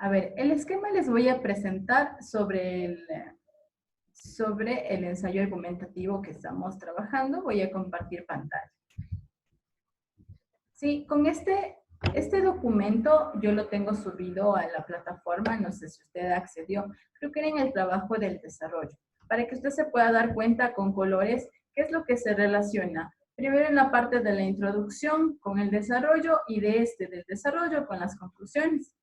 A ver, el esquema les voy a presentar sobre el ensayo argumentativo que estamos trabajando. Voy a compartir pantalla. Sí, con este documento yo lo tengo subido a la plataforma, no sé si usted accedió, creo que era en el trabajo del desarrollo, para que usted se pueda dar cuenta con colores qué es lo que se relaciona. Primero en la parte de la introducción con el desarrollo y del desarrollo con las conclusiones,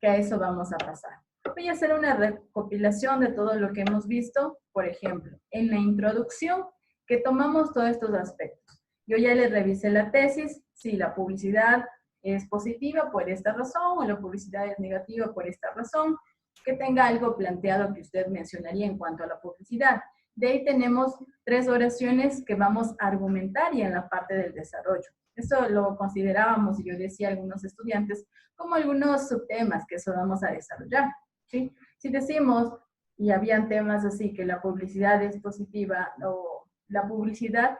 que a eso vamos a pasar. Voy a hacer una recopilación de todo lo que hemos visto, por ejemplo, en la introducción, que tomamos todos estos aspectos. Yo ya le revisé la tesis, si la publicidad es positiva por esta razón o la publicidad es negativa por esta razón, que tenga algo planteado que usted mencionaría en cuanto a la publicidad. De ahí tenemos 3 oraciones que vamos a argumentar y en la parte del desarrollo. Eso lo considerábamos, y yo decía a algunos estudiantes, como algunos subtemas que eso vamos a desarrollar, ¿sí? Si decimos, y habían temas así, que la publicidad es positiva o la publicidad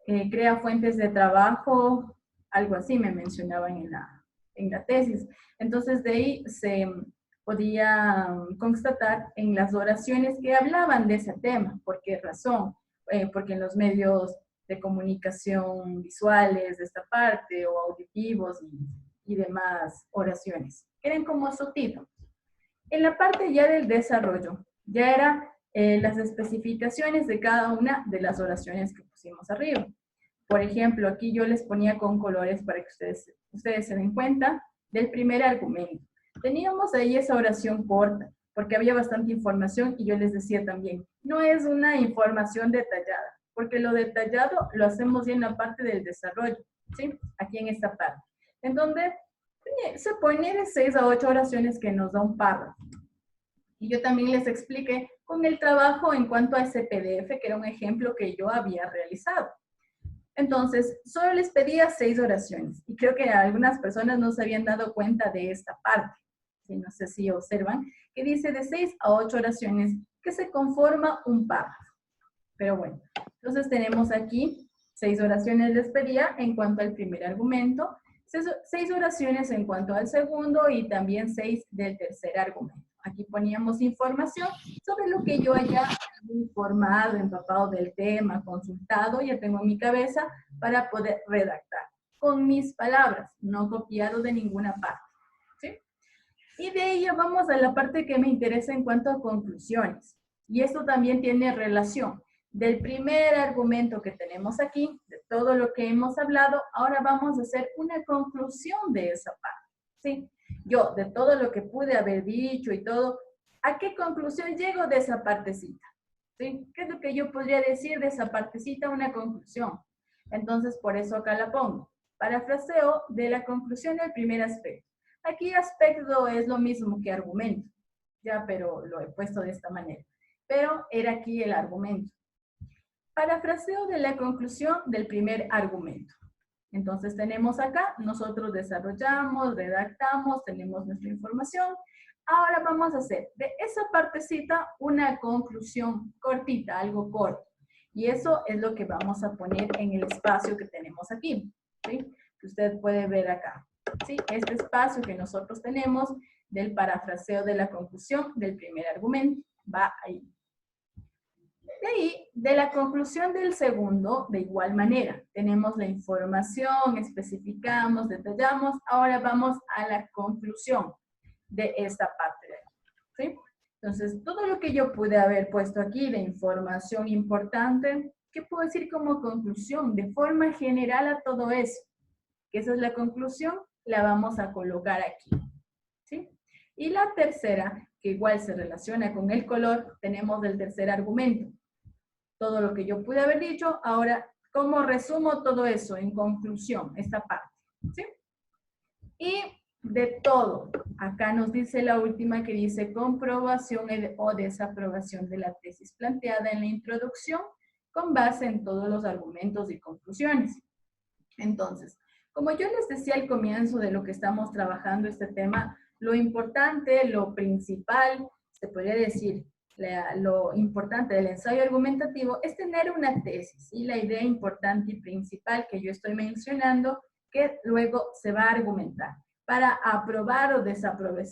crea fuentes de trabajo, algo así me mencionaban en la tesis. Entonces de ahí se podía constatar en las oraciones que hablaban de ese tema. ¿Por qué razón? Porque en los medios de comunicación visuales de esta parte o auditivos y demás oraciones. Eran como subtítulos. En la parte ya del desarrollo, ya era las especificaciones de cada una de las oraciones que pusimos arriba. Por ejemplo, aquí yo les ponía con colores para que ustedes se den cuenta del primer argumento. Teníamos ahí esa oración corta, porque había bastante información y yo les decía también, no es una información detallada, porque lo detallado lo hacemos ya en la parte del desarrollo, ¿sí? Aquí en esta parte, en donde se pone de 6 a 8 oraciones que nos da un párrafo. Y yo también les expliqué con el trabajo en cuanto a ese PDF, que era un ejemplo que yo había realizado. Entonces, solo les pedía 6 oraciones. Y creo que algunas personas no se habían dado cuenta de esta parte. ¿Sí? No sé si observan, que dice de 6 a 8 oraciones que se conforma un párrafo. Pero bueno, entonces tenemos aquí 6 oraciones les pedía en cuanto al primer argumento, 6 oraciones en cuanto al segundo y también 6 del tercer argumento. Aquí poníamos información sobre lo que yo haya informado, empapado del tema, consultado, ya tengo en mi cabeza para poder redactar. Con mis palabras, no copiado de ninguna parte. ¿Sí? Y de ello vamos a la parte que me interesa en cuanto a conclusiones. Y esto también tiene relación. Del primer argumento que tenemos aquí, de todo lo que hemos hablado, ahora vamos a hacer una conclusión de esa parte. ¿Sí? Yo, de todo lo que pude haber dicho y todo, ¿a qué conclusión llego de esa partecita? ¿Sí? ¿Qué es lo que yo podría decir de esa partecita? Una conclusión. Entonces, por eso acá la pongo. Parafraseo de la conclusión del primer aspecto. Aquí aspecto es lo mismo que argumento, ya, pero lo he puesto de esta manera. Pero era aquí el argumento. Parafraseo de la conclusión del primer argumento. Entonces tenemos acá, nosotros desarrollamos, redactamos, tenemos nuestra información. Ahora vamos a hacer de esa partecita una conclusión cortita, algo corto. Y eso es lo que vamos a poner en el espacio que tenemos aquí, ¿sí? Que usted puede ver acá. ¿Sí? Este espacio que nosotros tenemos del parafraseo de la conclusión del primer argumento va ahí. De ahí, de la conclusión del segundo, de igual manera, tenemos la información, especificamos, detallamos, ahora vamos a la conclusión de esta parte de aquí, ¿sí? Entonces, todo lo que yo pude haber puesto aquí de información importante, ¿qué puedo decir como conclusión? De forma general a todo eso, que esa es la conclusión, la vamos a colocar aquí, ¿sí? Y la tercera, que igual se relaciona con el color, tenemos el tercer argumento. Todo lo que yo pude haber dicho, ahora, ¿cómo resumo todo eso en conclusión, esta parte? ¿Sí? Y de todo, acá nos dice la última que dice comprobación o desaprobación de la tesis planteada en la introducción con base en todos los argumentos y conclusiones. Entonces, como yo les decía al comienzo de lo que estamos trabajando este tema, lo importante, lo principal, se podría decir, lo importante del ensayo argumentativo es tener una tesis y la idea importante y principal que yo estoy mencionando que luego se va a argumentar. para aprobar o desaprobar,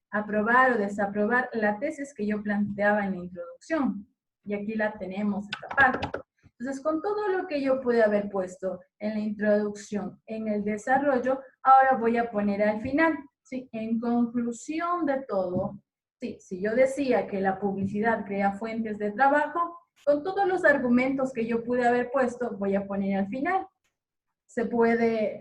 aprobar o desaprobar la tesis que yo planteaba en la introducción. Y aquí la tenemos, esta parte. Entonces, con todo lo que yo pude haber puesto en la introducción, en el desarrollo, ahora voy a poner al final. ¿Sí? En conclusión de todo, sí, si yo decía que la publicidad crea fuentes de trabajo, con todos los argumentos que yo pude haber puesto, voy a poner al final. Se puede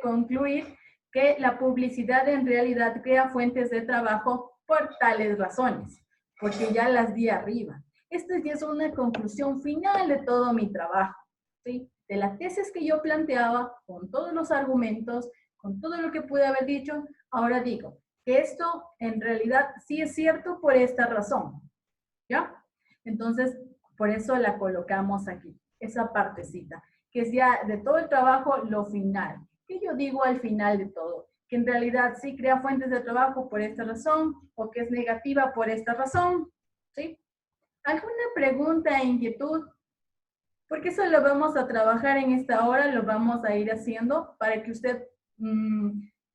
concluir que la publicidad en realidad crea fuentes de trabajo por tales razones, porque ya las di arriba. Esta ya es una conclusión final de todo mi trabajo, ¿sí? De la tesis que yo planteaba, con todos los argumentos, con todo lo que pude haber dicho, ahora digo que esto en realidad sí es cierto por esta razón, ¿ya? Entonces, por eso la colocamos aquí, esa partecita, que es ya de todo el trabajo lo final. ¿Qué yo digo al final de todo? Que en realidad sí crea fuentes de trabajo por esta razón, o que es negativa por esta razón, ¿sí? ¿Alguna pregunta, inquietud? Porque eso lo vamos a trabajar en esta hora, lo vamos a ir haciendo para que usted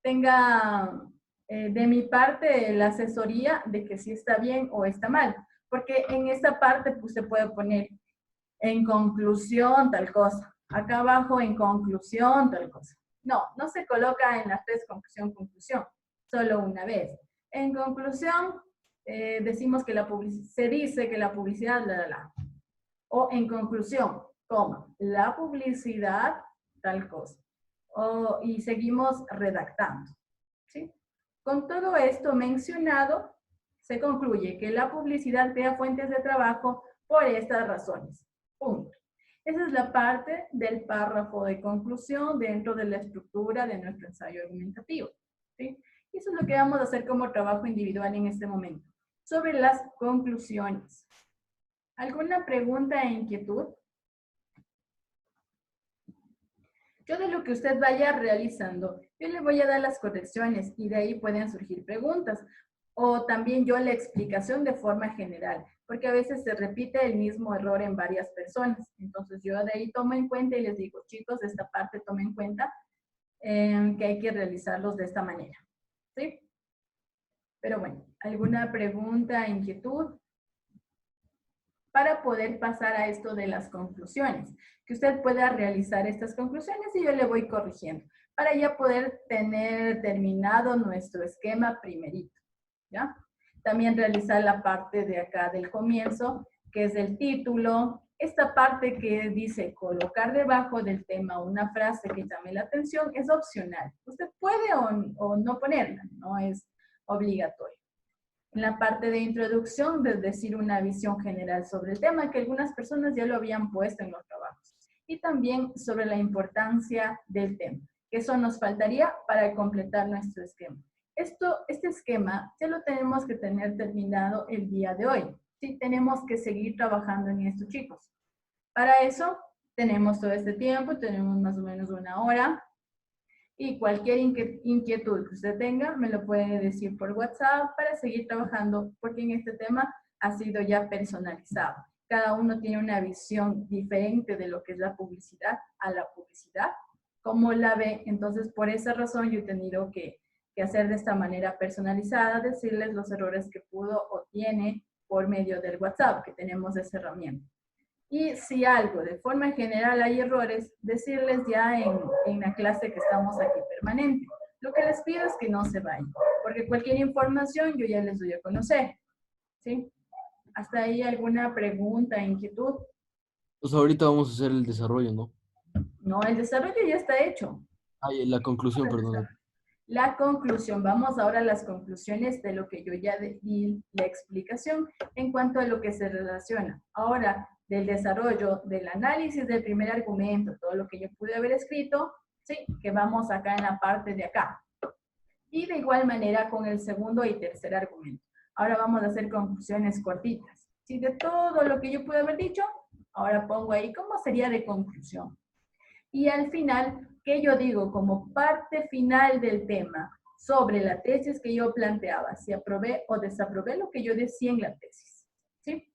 tenga de mi parte la asesoría de que si está bien o está mal. Porque en esta parte pues, se puede poner en conclusión tal cosa. Acá abajo en conclusión tal cosa. No, no se coloca en las tres conclusión, conclusión. Solo una vez. En conclusión, decimos que se dice que la publicidad, O en conclusión, coma, la publicidad, tal cosa. Y seguimos redactando. ¿Sí? Con todo esto mencionado, se concluye que la publicidad crea fuentes de trabajo por estas razones. Punto. Esa es la parte del párrafo de conclusión dentro de la estructura de nuestro ensayo argumentativo. ¿Sí? Y eso es lo que vamos a hacer como trabajo individual en este momento. Sobre las conclusiones. ¿Alguna pregunta e inquietud? Yo de lo que usted vaya realizando, yo le voy a dar las correcciones y de ahí pueden surgir preguntas. O también yo la explicación de forma general, porque a veces se repite el mismo error en varias personas. Entonces yo de ahí tomo en cuenta y les digo, chicos, esta parte tomen en cuenta que hay que realizarlos de esta manera. ¿Sí? Pero bueno, ¿alguna pregunta, inquietud? Para poder pasar a esto de las conclusiones, que usted pueda realizar estas conclusiones y yo le voy corrigiendo, para ya poder tener terminado nuestro esquema primerito, ¿ya? También realizar la parte de acá del comienzo, que es el título, esta parte que dice colocar debajo del tema una frase que llame la atención es opcional. Usted puede o no ponerla, no es obligatorio. En la parte de introducción, de decir una visión general sobre el tema, que algunas personas ya lo habían puesto en los trabajos. Y también sobre la importancia del tema, que eso nos faltaría para completar nuestro esquema. Este esquema ya lo tenemos que tener terminado el día de hoy. Sí, tenemos que seguir trabajando en esto, chicos. Para eso, tenemos todo este tiempo, tenemos más o menos una hora. Y cualquier inquietud que usted tenga, me lo puede decir por WhatsApp para seguir trabajando, porque en este tema ha sido ya personalizado. Cada uno tiene una visión diferente de lo que es la publicidad a la publicidad, cómo la ve. Entonces, por esa razón yo he tenido que hacer de esta manera personalizada, decirles los errores que pudo o tiene por medio del WhatsApp, que tenemos esa herramienta. Y si algo de forma general hay errores, decirles ya en la clase que estamos aquí permanente. Lo que les pido es que no se vayan, porque cualquier información yo ya les doy a conocer. ¿Sí? ¿Hasta ahí alguna pregunta, inquietud? Pues ahorita vamos a hacer el desarrollo, ¿no? No, el desarrollo ya está hecho. Ah, y la conclusión, perdón. La conclusión, vamos ahora a las conclusiones de lo que yo ya di la explicación en cuanto a lo que se relaciona. Ahora, del desarrollo, del análisis del primer argumento, todo lo que yo pude haber escrito, sí, que vamos acá en la parte de acá. Y de igual manera con el segundo y tercer argumento. Ahora vamos a hacer conclusiones cortitas. Sí, de todo lo que yo pude haber dicho, ahora pongo ahí cómo sería de conclusión. Y al final, ¿qué yo digo? Como parte final del tema, sobre la tesis que yo planteaba, si aprobé o desaprobé lo que yo decía en la tesis. ¿Sí?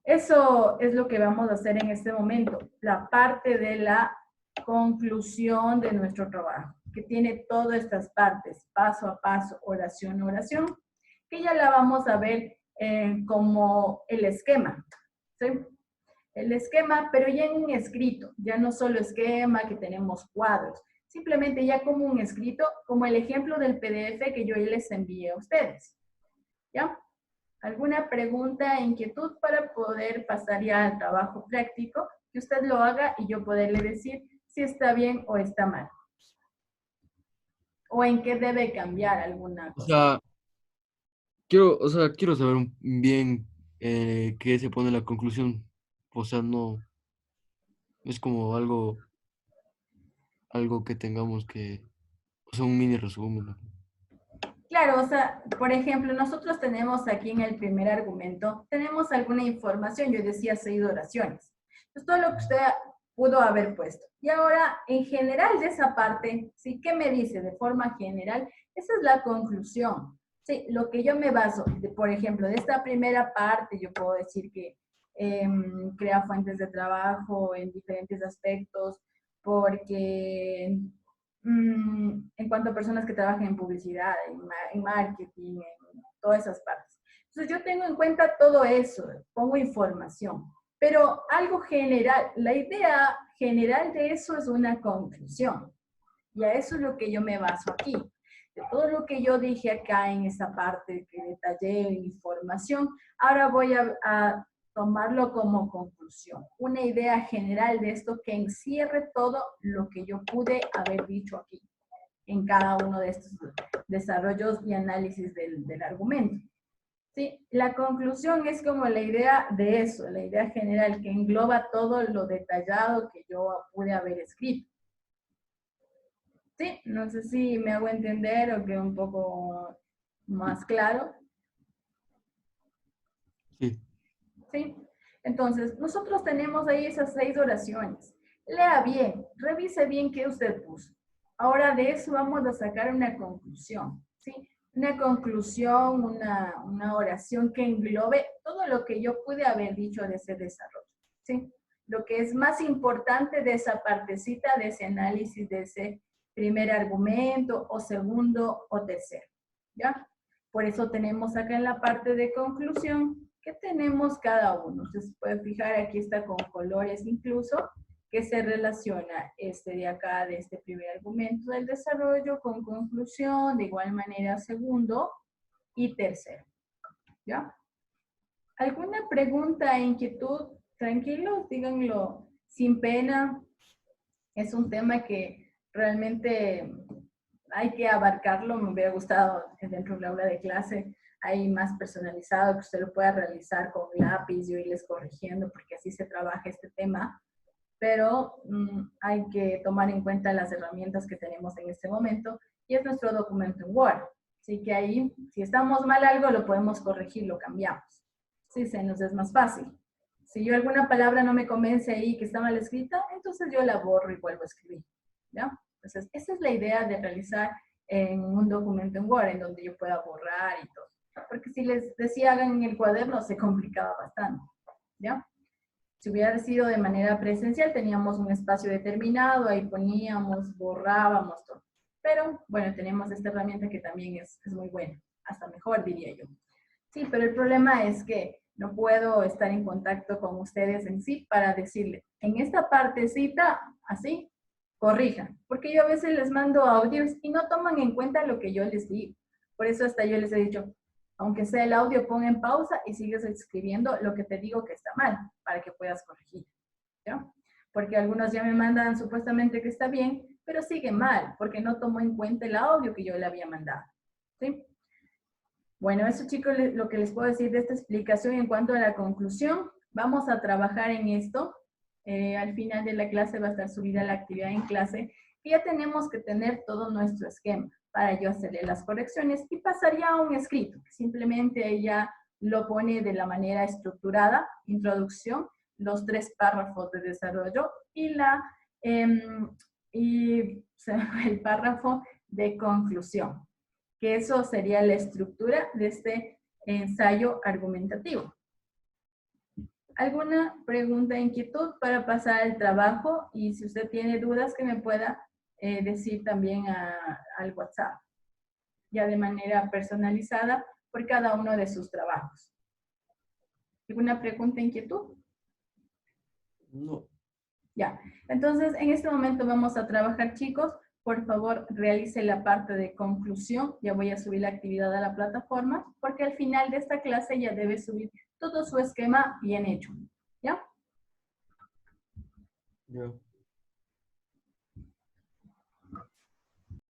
Eso es lo que vamos a hacer en este momento, la parte de la conclusión de nuestro trabajo, que tiene todas estas partes, paso a paso, oración a oración, que ya la vamos a ver como el esquema, ¿sí? El esquema, pero ya en un escrito, ya no solo esquema, que tenemos cuadros, simplemente ya como un escrito, como el ejemplo del PDF que yo les envié a ustedes, ¿ya? ¿Alguna pregunta, inquietud para poder pasar ya al trabajo práctico? Que usted lo haga y yo poderle decir si está bien o está mal. O en qué debe cambiar alguna O cosa. sea, quiero saber bien qué se pone en la conclusión. O sea, no es como algo que tengamos que, o sea, un mini resumen, ¿no? Claro, o sea, por ejemplo, nosotros tenemos aquí en el primer argumento, tenemos alguna información, yo decía 6 oraciones. Entonces, todo lo que usted pudo haber puesto. Y ahora, en general de esa parte, ¿sí? ¿Qué me dice de forma general? Esa es la conclusión. Sí, lo que yo me baso, por ejemplo, de esta primera parte, yo puedo decir que crea fuentes de trabajo en diferentes aspectos, porque en cuanto a personas que trabajan en publicidad, en marketing, en todas esas partes. Entonces yo tengo en cuenta todo eso, pongo información, pero algo general, la idea general de eso es una conclusión. Y a eso es lo que yo me baso aquí. De todo lo que yo dije acá en esa parte que detallé información, ahora voy a tomarlo como conclusión. Una idea general de esto que encierre todo lo que yo pude haber dicho aquí en cada uno de estos desarrollos y análisis del argumento. ¿Sí? La conclusión es como la idea de eso, la idea general que engloba todo lo detallado que yo pude haber escrito. Sí, no sé si me hago entender o quedó un poco más claro. Sí. ¿Sí? Entonces, nosotros tenemos ahí esas 6 oraciones. Lea bien, revise bien qué usted puso. Ahora de eso vamos a sacar una conclusión, ¿sí? Una conclusión, una oración que englobe todo lo que yo pude haber dicho de ese desarrollo, ¿sí? Lo que es más importante de esa partecita, de ese análisis, de ese primer argumento o segundo o tercero, ¿ya? Por eso tenemos acá en la parte de conclusión que tenemos cada uno. Usted se puede fijar, aquí está con colores incluso, que se relaciona este de acá, de este primer argumento del desarrollo, con conclusión, de igual manera segundo y tercero. ¿Ya? ¿Alguna pregunta, inquietud? Tranquilos, díganlo sin pena. Es un tema que realmente hay que abarcarlo. Me hubiera gustado dentro del aula de clase hay más personalizado, que usted lo pueda realizar con lápiz y irles corrigiendo, porque así se trabaja este tema. Pero hay que tomar en cuenta las herramientas que tenemos en este momento y es nuestro documento en Word. Así que ahí, si estamos mal algo, lo podemos corregir, lo cambiamos. Sí, se nos es más fácil. Si yo alguna palabra no me convence ahí que está mal escrita, entonces yo la borro y vuelvo a escribir. ¿Ya? Entonces, esa es la idea de realizar en un documento en Word, en donde yo pueda borrar y todo. Porque si les decía hagan en el cuaderno, se complicaba bastante. ¿Ya? Si hubiera sido de manera presencial, teníamos un espacio determinado, ahí poníamos, borrábamos todo. Pero, bueno, tenemos esta herramienta que también es muy buena, hasta mejor diría yo. Sí, pero el problema es que no puedo estar en contacto con ustedes en sí para decirle, en esta partecita, así, corrijan. Porque yo a veces les mando audios y no toman en cuenta lo que yo les digo. Por eso hasta yo les he dicho, aunque sea el audio, pon en pausa y sigues escribiendo lo que te digo que está mal, para que puedas corregir. ¿Ya? Porque algunos ya me mandan supuestamente que está bien, pero sigue mal, porque no tomó en cuenta el audio que yo le había mandado. ¿Sí? Bueno, eso chicos, lo que les puedo decir de esta explicación en cuanto a la conclusión. Vamos a trabajar en esto. Al final de la clase va a estar subida la actividad en clase. Y ya tenemos que tener todo nuestro esquema para yo hacerle las correcciones y pasaría a un escrito. Simplemente ella lo pone de la manera estructurada, introducción, los 3 párrafos de desarrollo y el párrafo de conclusión, que eso sería la estructura de este ensayo argumentativo. ¿Alguna pregunta, inquietud para pasar al trabajo? Y si usted tiene dudas, que me pueda decir también al WhatsApp, ya de manera personalizada por cada uno de sus trabajos. ¿Alguna pregunta, inquietud? No. Ya, entonces en este momento vamos a trabajar, chicos. Por favor, realice la parte de conclusión. Ya voy a subir la actividad a la plataforma, porque al final de esta clase ya debe subir todo su esquema bien hecho. ¿Ya? Ya.